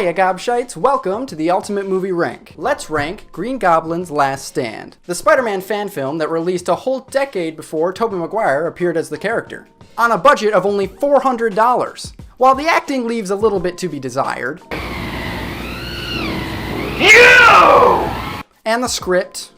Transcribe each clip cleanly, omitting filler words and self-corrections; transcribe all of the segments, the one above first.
Hiya gobshites, welcome to the Ultimate Movie Rank. Let's rank Green Goblin's Last Stand, the Spider-Man fan film that released a whole decade before Tobey Maguire appeared as the character, on a budget of only $400. While the acting leaves a little bit to be desired, and the script,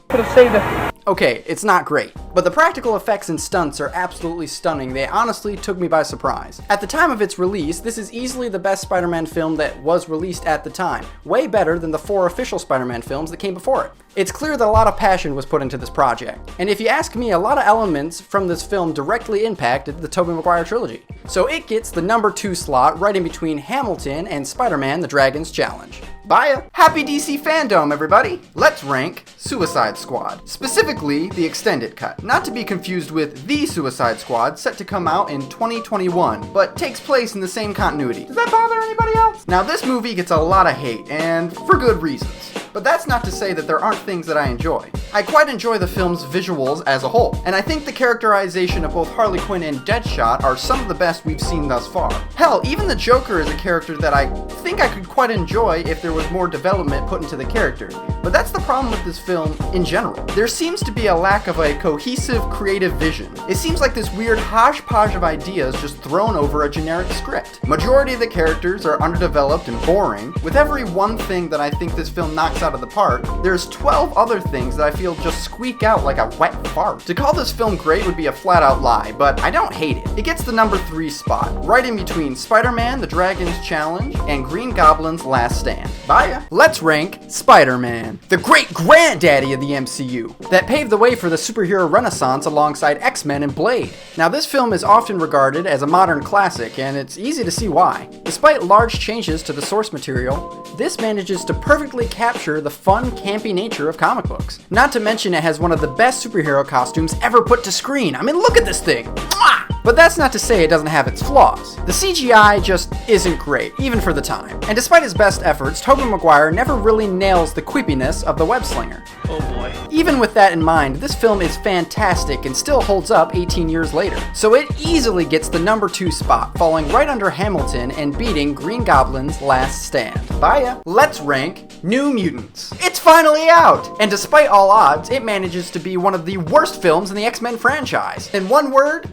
okay, it's not great, but the practical effects and stunts are absolutely stunning. They honestly took me by surprise. At the time of its release, this is easily the best Spider-Man film that was released at the time, way better than the 4 official Spider-Man films that came before it. It's clear that a lot of passion was put into this project, and if you ask me, a lot of elements from this film directly impacted the Tobey Maguire trilogy. So it gets the number 2 slot right in between Hamilton and Spider-Man: The Dragon's Challenge. Bye! Happy DC fandom, everybody! Let's rank Suicide Squad, specifically the extended cut, not to be confused with The Suicide Squad, set to come out in 2021, but takes place in the same continuity. Does that bother anybody else? Now this movie gets a lot of hate, and for good reasons. But that's not to say that there aren't things that I enjoy. I quite enjoy the film's visuals as a whole, and I think the characterization of both Harley Quinn and Deadshot are some of the best we've seen thus far. Hell, even the Joker is a character that I think I could quite enjoy if there was more development put into the character. But that's the problem with this film in general. There seems to be a lack of a cohesive creative vision. It seems like this weird hodgepodge of ideas just thrown over a generic script. Majority of the characters are underdeveloped and boring. With every one thing that I think this film knocks out of the park, there's 12 other things that I feel just squeak out like a wet fart. To call this film great would be a flat out lie, but I don't hate it. It gets the number 3 spot, right in between Spider-Man: The Dragon's Challenge and Green Goblin's Last Stand. Bye. Let's rank Spider-Man, the great granddaddy of the MCU, that paved the way for the superhero renaissance alongside X-Men and Blade. Now this film is often regarded as a modern classic, and it's easy to see why. Despite large changes to the source material, this manages to perfectly capture the fun, campy nature of comic books. Not to mention it has one of the best superhero costumes ever put to screen. I mean, look at this thing! Mwah! But that's not to say it doesn't have its flaws. The CGI just isn't great, even for the time. And despite his best efforts, Tobey Maguire never really nails the quippiness of the web-slinger. Oh boy. Even with that in mind, this film is fantastic and still holds up 18 years later. So it easily gets the number 2 spot, falling right under Hamilton and beating Green Goblin's Last Stand. Bye. Let's rank New Mutants. It's finally out! And despite all odds, it manages to be one of the worst films in the X-Men franchise. In one word,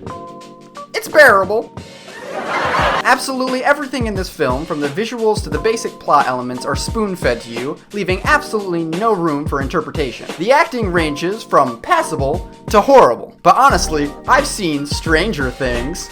it's bearable. Absolutely everything in this film, from the visuals to the basic plot elements, are spoon-fed to you, leaving absolutely no room for interpretation. The acting ranges from passable to horrible. But honestly, I've seen stranger things.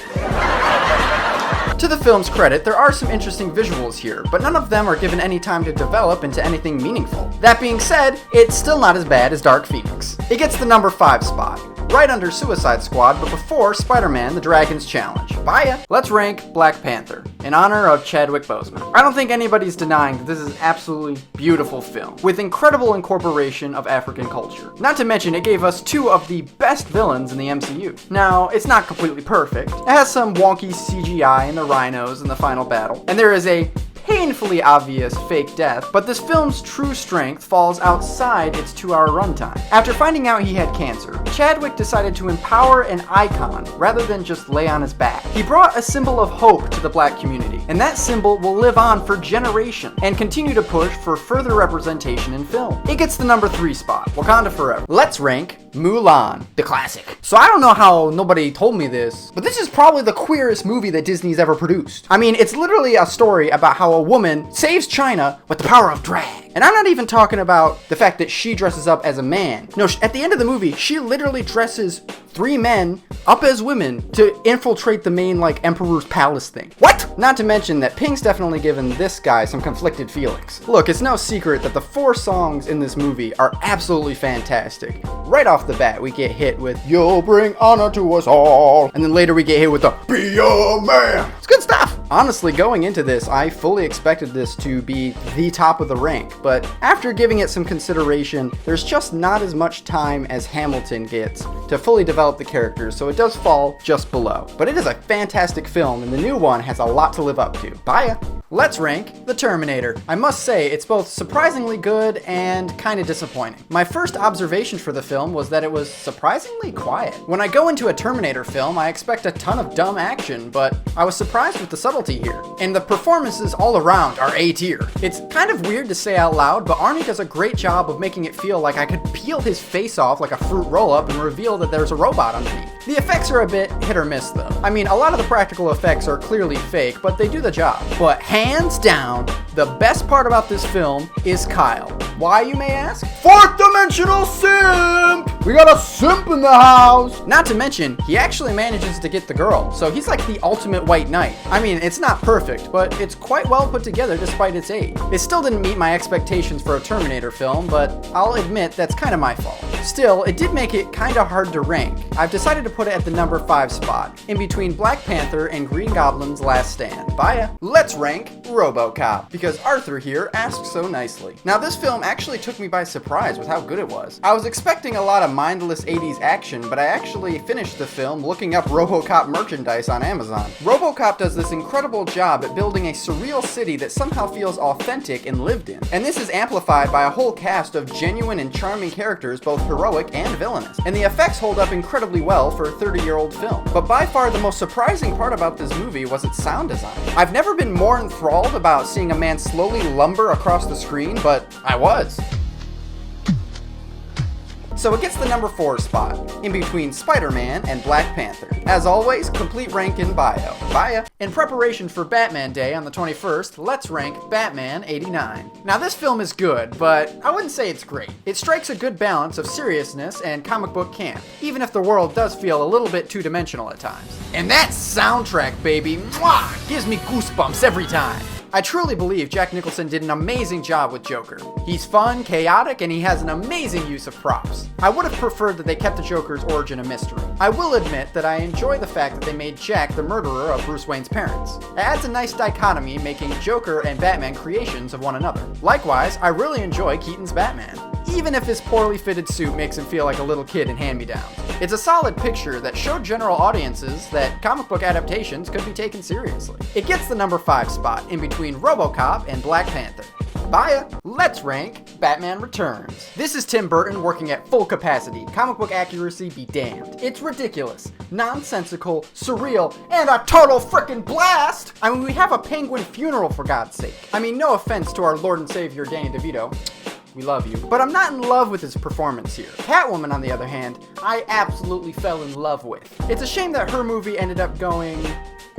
To the film's credit, there are some interesting visuals here, but none of them are given any time to develop into anything meaningful. That being said, it's still not as bad as Dark Phoenix. It gets the number 5 spot, right under Suicide Squad, but before Spider-Man: The Dragon's Challenge. Bye. Let's rank Black Panther, in honor of Chadwick Boseman. I don't think anybody's denying that this is an absolutely beautiful film, with incredible incorporation of African culture. Not to mention, it gave us 2 of the best villains in the MCU. Now, it's not completely perfect. It has some wonky CGI and the rhinos in the final battle, and there is a painfully obvious fake death, but this film's true strength falls outside its 2-hour runtime. After finding out he had cancer, Chadwick decided to empower an icon rather than just lay on his back. He brought a symbol of hope to the black community, and that symbol will live on for generations and continue to push for further representation in film. It gets the number 3 spot, Wakanda Forever. Let's rank Mulan, the classic. So I don't know how nobody told me this, but this is probably the queerest movie that Disney's ever produced. I mean, it's literally a story about how a woman saves China with the power of drag. And I'm not even talking about the fact that she dresses up as a man. No, at the end of the movie, she literally dresses 3 men up as women to infiltrate the main, Emperor's Palace thing. What? Not to mention that Pink's definitely given this guy some conflicted feelings. Look, it's no secret that the 4 songs in this movie are absolutely fantastic. Right off the bat, we get hit with, "You'll bring honor to us all," and then later we get hit with the, "Be a man." It's good stuff. Honestly, going into this, I fully expected this to be the top of the rank, but after giving it some consideration, there's just not as much time as Hamilton gets to fully develop the characters, so it does fall just below. But it is a fantastic film, and the new one has a lot to live up to. Bye! Let's rank The Terminator. I must say, it's both surprisingly good and kinda disappointing. My first observation for the film was that it was surprisingly quiet. When I go into a Terminator film, I expect a ton of dumb action, but I was surprised with the subtlety here. And the performances all around are A tier. It's kind of weird to say out loud, but Arnie does a great job of making it feel like I could peel his face off like a fruit roll-up and reveal that there's a robot underneath. The effects are a bit hit or miss though. I mean, a lot of the practical effects are clearly fake, but they do the job. But hands down, the best part about this film is Kyle. Why, you may ask? Fourth dimensional simp! We got a simp in the house! Not to mention, he actually manages to get the girl, so he's like the ultimate white knight. I mean, it's not perfect, but it's quite well put together despite its age. It still didn't meet my expectations for a Terminator film, but I'll admit that's kind of my fault. Still, it did make it kind of hard to rank. I've decided to put it at the number 5 spot, in between Black Panther and Green Goblin's Last Stand. Bye. Let's rank RoboCop, because Arthur here asked so nicely. Now this film actually took me by surprise with how good it was. I was expecting a lot of mindless 80s action, but I actually finished the film looking up RoboCop merchandise on Amazon. RoboCop does this incredible job at building a surreal city that somehow feels authentic and lived in. And this is amplified by a whole cast of genuine and charming characters, both heroic and villainous. And the effects hold up incredibly well for a 30-year-old film. But by far the most surprising part about this movie was its sound design. I've never been more enthralled about seeing a man slowly lumber across the screen, but I was. So it gets the number 4 spot, in between Spider-Man and Black Panther. As always, complete rank in bio. Bye. In preparation for Batman Day on the 21st, let's rank Batman 89. Now this film is good, but I wouldn't say it's great. It strikes a good balance of seriousness and comic book camp, even if the world does feel a little bit two-dimensional at times. And that soundtrack, baby, mwah, gives me goosebumps every time. I truly believe Jack Nicholson did an amazing job with Joker. He's fun, chaotic, and he has an amazing use of props. I would have preferred that they kept the Joker's origin a mystery. I will admit that I enjoy the fact that they made Jack the murderer of Bruce Wayne's parents. It adds a nice dichotomy, making Joker and Batman creations of one another. Likewise, I really enjoy Keaton's Batman, even if his poorly fitted suit makes him feel like a little kid in hand-me-downs. It's a solid picture that showed general audiences that comic book adaptations could be taken seriously. It gets the number 5 spot, in between RoboCop and Black Panther. Bye. Let's rank Batman Returns. This is Tim Burton working at full capacity. Comic book accuracy be damned. It's ridiculous, nonsensical, surreal, and a total frickin' blast! I mean, we have a penguin funeral for God's sake. I mean, no offense to our Lord and Savior Danny DeVito. We love you. But I'm not in love with his performance here. Catwoman, on the other hand, I absolutely fell in love with. It's a shame that her movie ended up going,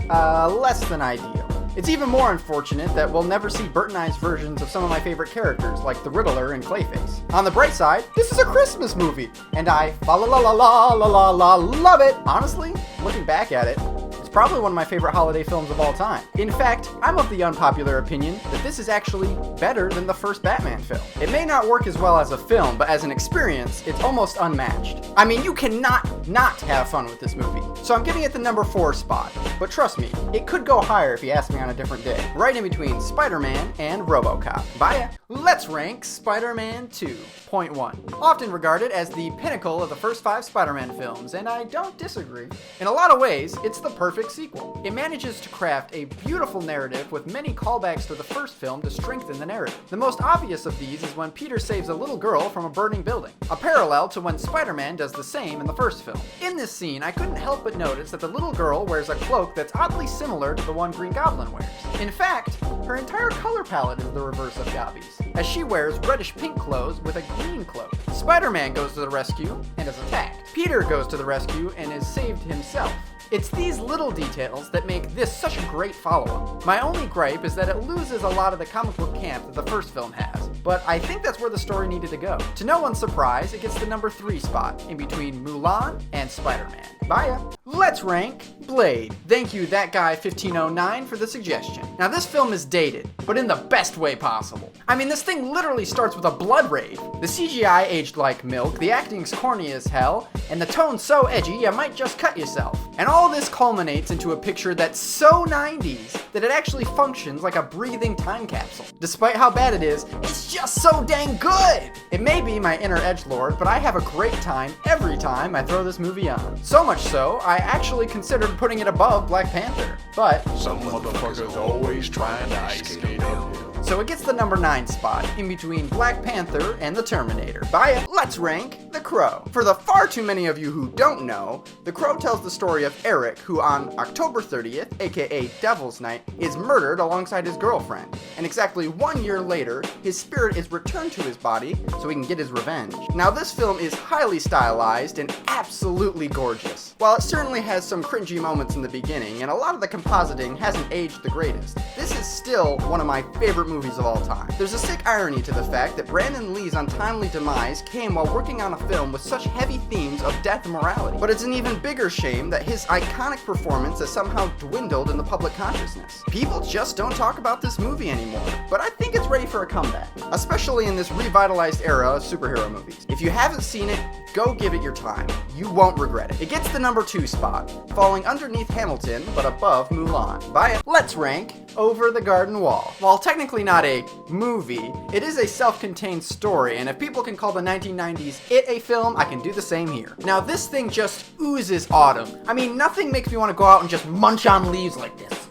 less than ideal. It's even more unfortunate that we'll never see Burtonized versions of some of my favorite characters, like the Riddler and Clayface. On the bright side, this is a Christmas movie, and I love it. Honestly, looking back at it, it's probably one of my favorite holiday films of all time. In fact, I'm of the unpopular opinion that this is actually better than the first Batman film. It may not work as well as a film, but as an experience, it's almost unmatched. I mean, you cannot not have fun with this movie. So I'm giving it the number 4 spot. But trust me, it could go higher if you asked me on a different day. Right in between Spider-Man and RoboCop. Bye. Let's rank Spider-Man 2.1. Often regarded as the pinnacle of the first 5 Spider-Man films, and I don't disagree. In a lot of ways, it's the perfect sequel. It manages to craft a beautiful narrative with many callbacks to the first film to strengthen the narrative. The most obvious of these is when Peter saves a little girl from a burning building, a parallel to when Spider-Man does the same in the first film. In this scene, I couldn't help but notice that the little girl wears a cloak that's oddly similar to the one Green Goblin wears. In fact, her entire color palette is the reverse of Gobby's, as she wears reddish-pink clothes with a green cloak. Spider-Man goes to the rescue and is attacked. Peter goes to the rescue and is saved himself. It's these little details that make this such a great follow-up. My only gripe is that it loses a lot of the comic book camp that the first film has, but I think that's where the story needed to go. To no one's surprise, it gets the number 3 spot, in between Mulan and Spider-Man. Bye. Let's rank Blade. Thank you, that guy 1509, for the suggestion. Now this film is dated, but in the best way possible. I mean, this thing literally starts with a blood rave. The CGI aged like milk, the acting's corny as hell, and the tone's so edgy you might just cut yourself. And all this culminates into a picture that's so 90s that it actually functions like a breathing time capsule. Despite how bad it is, it's just so dang good! It may be my inner edgelord, but I have a great time every time I throw this movie on. So much so, I actually considered putting it above Black Panther. But some motherfuckers always trying to ice skate uphill. So it gets the number 9 spot, in between Black Panther and The Terminator. Byte, let's rank The Crow. For the far too many of you who don't know, The Crow tells the story of Eric, who on October 30th, aka Devil's Night, is murdered alongside his girlfriend. And exactly 1 year later, his spirit is returned to his body so he can get his revenge. Now this film is highly stylized and absolutely gorgeous. While it certainly has some cringy moments in the beginning, and a lot of the compositing hasn't aged the greatest, this is still one of my favorite movies of all time. There's a sick irony to the fact that Brandon Lee's untimely demise came while working on a film with such heavy themes of death and morality. But it's an even bigger shame that his iconic performance has somehow dwindled in the public consciousness. People just don't talk about this movie anymore, but I think it's ready for a comeback, especially in this revitalized era of superhero movies. If you haven't seen it, go give it your time. You won't regret it. It gets the number 2 spot, falling underneath Hamilton but above Mulan. Byte, let's rank Over the Garden Wall. While technically not a movie, it is a self-contained story, and if people can call the 1990s It a film, I can do the same here. Now this thing just oozes autumn. I mean, nothing makes me want to go out and just munch on leaves like this.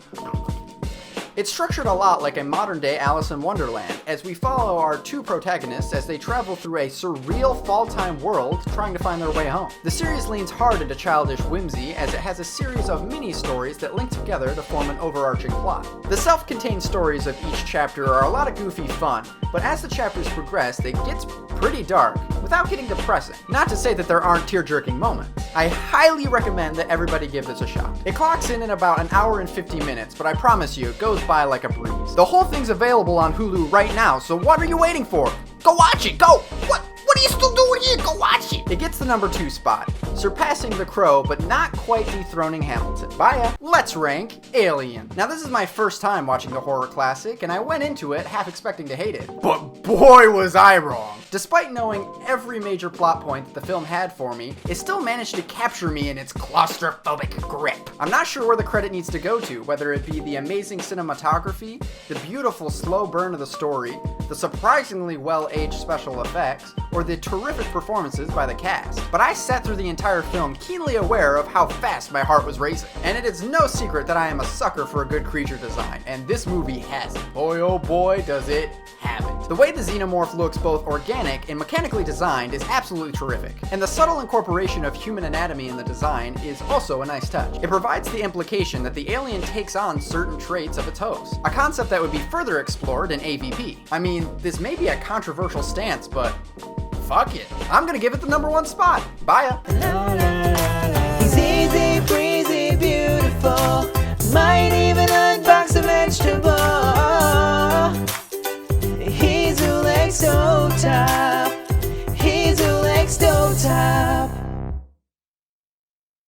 It's structured a lot like a modern-day Alice in Wonderland, as we follow our two protagonists as they travel through a surreal fall-time world trying to find their way home. The series leans hard into childish whimsy, as it has a series of mini-stories that link together to form an overarching plot. The self-contained stories of each chapter are a lot of goofy fun, but as the chapters progress, it gets pretty dark, without getting depressing. Not to say that there aren't tear-jerking moments. I highly recommend that everybody give this a shot. It clocks in about an hour and 50 minutes, but I promise you, it goes by like a breeze. The whole thing's available on Hulu right now, so what are you waiting for? Go watch it, go! What are you still doing here? Go watch it! It gets the number 2 spot, surpassing The Crow, but not quite dethroning Hamilton. Bye. Let's rank Alien. Now this is my first time watching the horror classic, and I went into it half expecting to hate it. But boy was I wrong! Despite knowing every major plot point that the film had for me, it still managed to capture me in its claustrophobic grip. I'm not sure where the credit needs to go to, whether it be the amazing cinematography, the beautiful slow burn of the story, the surprisingly well-aged special effects, or the terrific performances by the cast. But I sat through the entire film keenly aware of how fast my heart was racing. And it is no secret that I am a sucker for a good creature design, and this movie has it. Boy oh boy does it have it. The way the xenomorph looks both organic and mechanically designed is absolutely terrific, and the subtle incorporation of human anatomy in the design is also a nice touch. It provides the implication that the alien takes on certain traits of its host, a concept that would be further explored in AVP. I mean, this may be a controversial stance, but fuck it. I'm gonna give it the number 1 spot. Bye.